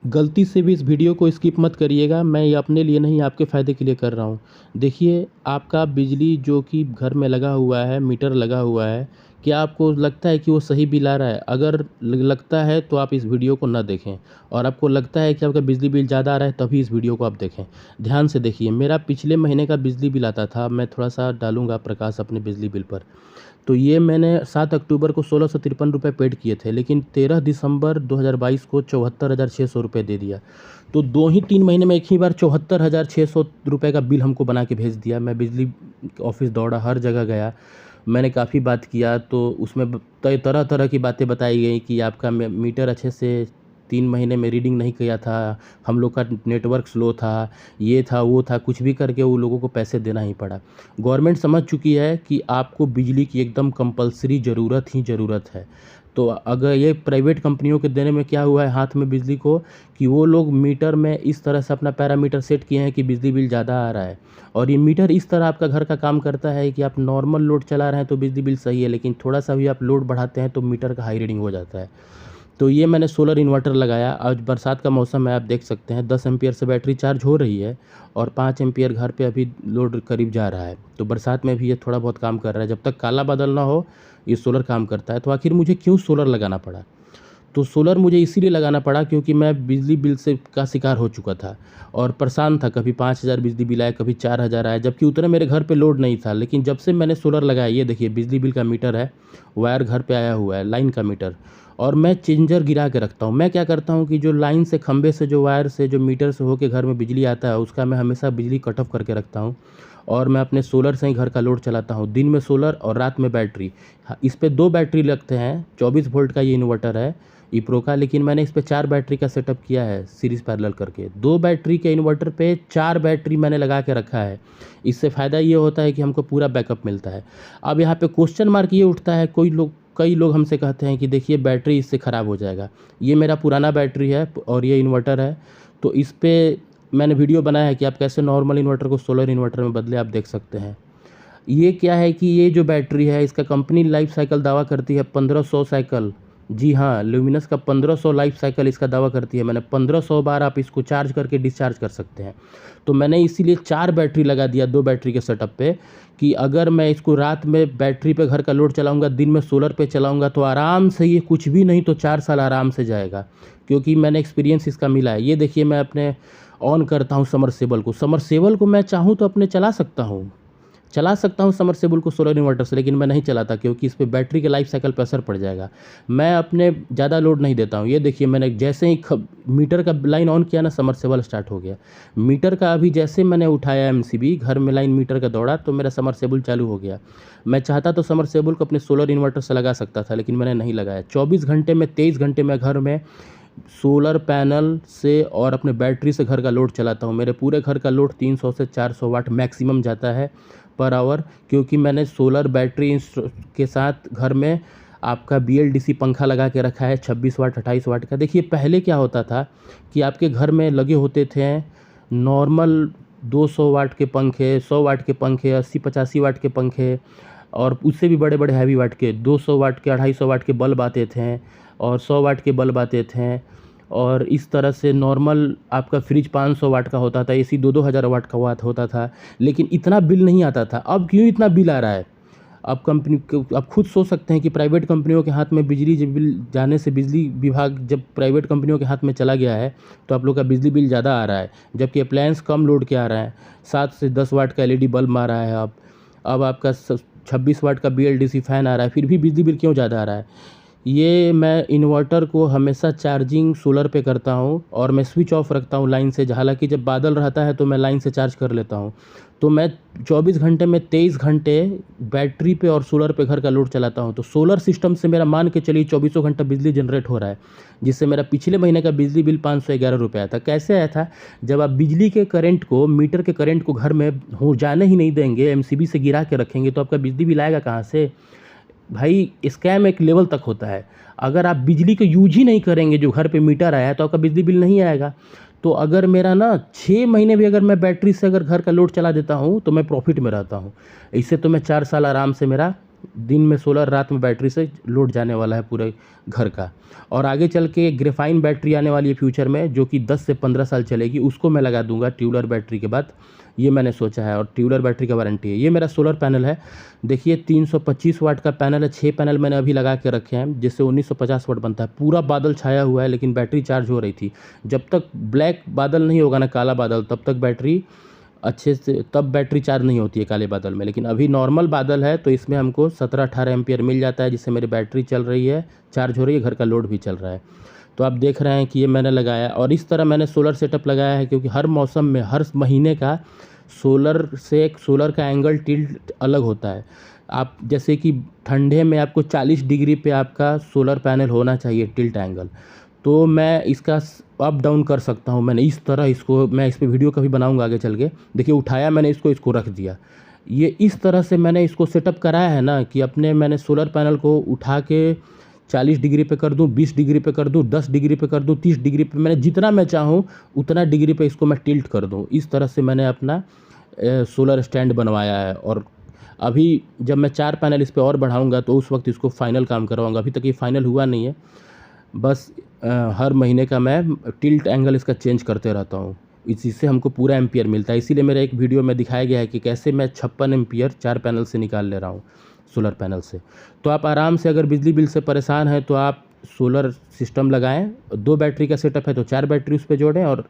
गलती से भी इस वीडियो को स्किप मत करिएगा। मैं ये अपने लिए नहीं, आपके फ़ायदे के लिए कर रहा हूँ। देखिए, आपका बिजली जो कि घर में लगा हुआ है, मीटर लगा हुआ है, क्या आपको लगता है कि वो सही बिल आ रहा है? अगर लगता है तो आप इस वीडियो को ना देखें, और आपको लगता है कि आपका बिजली बिल ज़्यादा आ रहा है तभी इस वीडियो को आप देखें। ध्यान से देखिए, मेरा पिछले महीने का बिजली बिल आता था, मैं थोड़ा-सा डालूँगा प्रकाश अपने बिजली बिल पर। तो ये मैंने 7 अक्टूबर को 1653 रुपए पेड किए थे, लेकिन 13 दिसंबर 2022 को 74,600 रुपए दे दिया। तो 2 ही 3 महीने में एक ही बार 74,600 रुपए का बिल हमको बना के भेज दिया। मैं बिजली ऑफ़िस दौड़ा, हर जगह गया, मैंने काफ़ी बात किया, तो उसमें तरह-तरह की बातें बताई गई कि आपका मीटर अच्छे से 3 महीने में रीडिंग नहीं किया था, हम लोग का नेटवर्क स्लो था, ये था, वो था, कुछ भी करके वो लोगों को पैसे देना ही पड़ा। गवर्नमेंट समझ चुकी है कि आपको बिजली की एकदम कंपल्सरी ज़रूरत ही ज़रूरत है। तो अगर ये प्राइवेट कंपनियों के देने में क्या हुआ है हाथ में बिजली को, कि वो लोग मीटर में इस तरह से अपना पैरामीटर सेट किए हैं कि बिजली बिल ज़्यादा आ रहा है। और ये मीटर इस तरह आपका घर का काम करता है कि आप नॉर्मल लोड चला रहे हैं तो बिजली बिल सही है, लेकिन थोड़ा-सा भी आप लोड बढ़ाते हैं तो मीटर का हाई रीडिंग हो जाता है। तो ये मैंने सोलर इन्वर्टर लगाया। आज बरसात का मौसम है, आप देख सकते हैं 10 एम्पीयर से बैटरी चार्ज हो रही है, और 5 एम्पीयर घर पे अभी लोड करीब जा रहा है। तो बरसात में भी ये थोड़ा बहुत काम कर रहा है। जब तक काला बादल ना हो, ये सोलर काम करता है। तो आखिर मुझे क्यों सोलर लगाना पड़ा? तो सोलर मुझे इसीलिए लगाना पड़ा क्योंकि मैं बिजली बिल से का शिकार हो चुका था और परेशान था। कभी 5,000 बिजली बिल आया, कभी 4,000 आया, जबकि उतना मेरे घर पे लोड नहीं था। लेकिन जब से मैंने सोलर लगाया, ये देखिए बिजली बिल का मीटर है, वायर घर पे आया हुआ है, लाइन का मीटर। और मैं चेंजर गिरा के रखता हूँ। मैं क्या करता हूँ कि जो लाइन से, खंभे से, जो वायर से, जो मीटर से होके घर में बिजली आता है, उसका मैं हमेशा बिजली कट ऑफ करके रखता हूँ। और मैं अपने सोलर से ही घर का लोड चलाता हूँ। दिन में सोलर और रात में बैटरी। हाँ, इस पे 2 बैटरी लगते हैं। 24 वोल्ट का ये इन्वर्टर है इप्रो का, लेकिन मैंने इस पे 4 बैटरी का सेटअप किया है सीरीज़ पैरेलल करके। 2 बैटरी के इन्वर्टर पे 4 बैटरी मैंने लगा के रखा है। इससे फ़ायदा ये होता है कि हमको पूरा बैकअप मिलता है। अब यहाँ पे क्वेश्चन मार्क ये उठता है, कई लोग हमसे कहते हैं कि देखिए बैटरी इससे ख़राब हो जाएगा। ये मेरा पुराना बैटरी है और ये इन्वर्टर है, तो इस पे मैंने वीडियो बनाया है कि आप कैसे नॉर्मल इन्वर्टर को सोलर इन्वर्टर में बदले, आप देख सकते हैं। ये क्या है कि ये जो बैटरी है, इसका कंपनी लाइफ साइकिल दावा करती है 1500 साइकिल। जी हाँ, ल्यूमिनस का 1500 लाइफ साइकिल इसका दावा करती है। मैंने 1500 बार आप इसको चार्ज करके डिस्चार्ज कर सकते हैं। तो मैंने इसीलिए 4 बैटरी लगा दिया 2 बैटरी के सेटअप पे, कि अगर मैं इसको रात में बैटरी पे घर का लोड चलाऊँगा, दिन में सोलर पे चलाऊँगा, तो आराम से ये कुछ भी नहीं तो 4 साल आराम से जाएगा। क्योंकि मैंने एक्सपीरियंस इसका मिला है। ये देखिए, मैं अपने ऑन करता हूँ समरसेबल को मैं चाहूँ तो अपने चला सकता हूँ समरसेबल को सोलर इन्वर्टर से, लेकिन मैं नहीं चलाता क्योंकि इस पे बैटरी के लाइफ साइकिल पे असर पड़ जाएगा। मैं अपने ज़्यादा लोड नहीं देता हूँ। ये देखिए, मैंने जैसे ही मीटर का लाइन ऑन किया ना, समरसेबल स्टार्ट हो गया। मीटर का अभी जैसे मैंने उठाया एमसीबी, घर में लाइन मीटर का दौड़ा, तो मेरा समरसेबल चालू हो गया। मैं चाहता तो समरसेबल को अपने सोलर इन्वर्टर से लगा सकता था, लेकिन मैंने नहीं लगाया। 24 घंटे में 23 घंटे मैं घर में सोलर पैनल से और अपने बैटरी से घर का लोड चलाता हूँ। मेरे पूरे घर का लोड 300 से 400 वाट मैक्सिमम जाता है पर आवर, क्योंकि मैंने सोलर बैटरी के साथ घर में आपका बीएलडीसी पंखा लगा के रखा है 26 वाट 28 वाट का। देखिए, पहले क्या होता था कि आपके घर में लगे होते थे नॉर्मल 200 वाट के पंखे, 100 वाट के पंखे, 80-85 वाट के पंखे, और उससे भी बड़े बड़े हैवी वाट के 200 वाट के, 250 वाट के बल्ब आते थे, और 100 वाट के बल्ब आते थे। और इस तरह से नॉर्मल आपका फ्रिज 500 वाट का होता था, एसी 2-2 हज़ार वाट का वाट होता था, लेकिन इतना बिल नहीं आता था। अब क्यों इतना बिल आ रहा है? अब कंपनी को आप खुद सोच सकते हैं कि प्राइवेट कंपनियों के हाथ में बिजली जब बिल जाने से, बिजली विभाग जब प्राइवेट कंपनियों के हाथ में चला गया है, तो आप लोग का बिजली बिल ज़्यादा आ रहा है, जबकि अप्लायंस कम लोड के आ रहा है। 7 से 10 वाट का एलईडी बल्ब आ रहा है। अब आपका 26 वाट का बीएलडीसी फ़ैन आ रहा है, फिर भी बिजली बिल क्यों ज़्यादा आ रहा है? ये मैं इन्वर्टर को हमेशा चार्जिंग सोलर पे करता हूँ, और मैं स्विच ऑफ रखता हूँ लाइन से। हालांकि जब बादल रहता है तो मैं लाइन से चार्ज कर लेता हूँ। तो मैं 24 घंटे में 23 घंटे बैटरी पे और सोलर पे घर का लोड चलाता हूँ। तो सोलर सिस्टम से मेरा मान के चलिए 24 घंटा बिजली जनरेट हो रहा है, जिससे मेरा पिछले महीने का बिजली बिल 511 रुपये आया था। कैसे आया था? जब आप बिजली के करंट को, मीटर के करंट को घर में हो जाने ही नहीं देंगे, एमसीबी से गिरा के रखेंगे, तो आपका बिजली बिल आएगा कहाँ से? भाई, स्कैम एक लेवल तक होता है। अगर आप बिजली का यूज ही नहीं करेंगे, जो घर पे मीटर आया है, तो आपका बिजली बिल नहीं आएगा। तो अगर मेरा ना 6 महीने भी अगर मैं बैटरी से अगर घर का लोड चला देता हूँ, तो मैं प्रॉफिट में रहता हूँ। इससे तो मैं 4 साल आराम से मेरा दिन में सोलर, रात में बैटरी से लोड जाने वाला है पूरे घर का। और आगे चल के ग्रेफाइन बैटरी आने वाली है फ्यूचर में, जो कि 10 से 15 साल चलेगी, उसको मैं लगा दूंगा ट्यूबलर बैटरी के बाद, ये मैंने सोचा है। और ट्यूबलर बैटरी का वारंटी है। ये मेरा सोलर पैनल है। देखिए 325 वाट का पैनल है। 6 पैनल मैंने अभी लगा के रखे हैं, जिससे 1950 वाट बनता है। पूरा बादल छाया हुआ है, लेकिन बैटरी चार्ज हो रही थी। जब तक ब्लैक बादल नहीं होगा ना, काला बादल, तब तक बैटरी अच्छे से, तब बैटरी चार्ज नहीं होती है काले बादल में। लेकिन अभी नॉर्मल बादल है, तो इसमें हमको 17-18 एम्पियर मिल जाता है, जिससे मेरी बैटरी चल रही है, चार्ज हो रही है, घर का लोड भी चल रहा है। तो आप देख रहे हैं कि ये मैंने लगाया। और इस तरह मैंने सोलर सेटअप लगाया है, क्योंकि हर मौसम में, हर महीने का सोलर का एंगल टिल्ट अलग होता है। आप जैसे कि ठंडे में आपको 40 डिग्री पे आपका सोलर पैनल होना चाहिए टिल्ट एंगल, तो मैं इसका अप डाउन कर सकता हूँ। मैंने इस तरह इसको, मैं इस पे वीडियो कभी बनाऊंगा आगे चल के। देखिए उठाया मैंने इसको रख दिया। ये इस तरह से मैंने इसको सेटअप कराया है ना, कि मैंने सोलर पैनल को उठा के 40 डिग्री पे कर दूं, 20 डिग्री पे कर दूं, 10 डिग्री पे कर दूं, 30 डिग्री पे, मैंने जितना मैं चाहूँ उतना डिग्री पे इसको मैं टिल्ट कर दूं। इस तरह से मैंने अपना सोलर स्टैंड बनवाया है। और अभी जब मैं 4 पैनल इस पे और बढ़ाऊंगा, तो उस वक्त इसको फाइनल काम करवाऊंगा। अभी तक ये फाइनल हुआ नहीं है। बस हर महीने का मैं टिल्ट एंगल इसका चेंज करते रहता हूँ। इससे हमको पूरा एम्पियर मिलता है। इसीलिए मेरा एक वीडियो में दिखाया गया है कि कैसे मैं 56 एम्पियर 4 पैनल से निकाल ले रहा हूँ, सोलर पैनल से। तो आप आराम से, अगर बिजली बिल से परेशान हैं, तो आप सोलर सिस्टम लगाएं। 2 बैटरी का सेटअप है, तो 4 बैटरी उस पे जोड़ें, और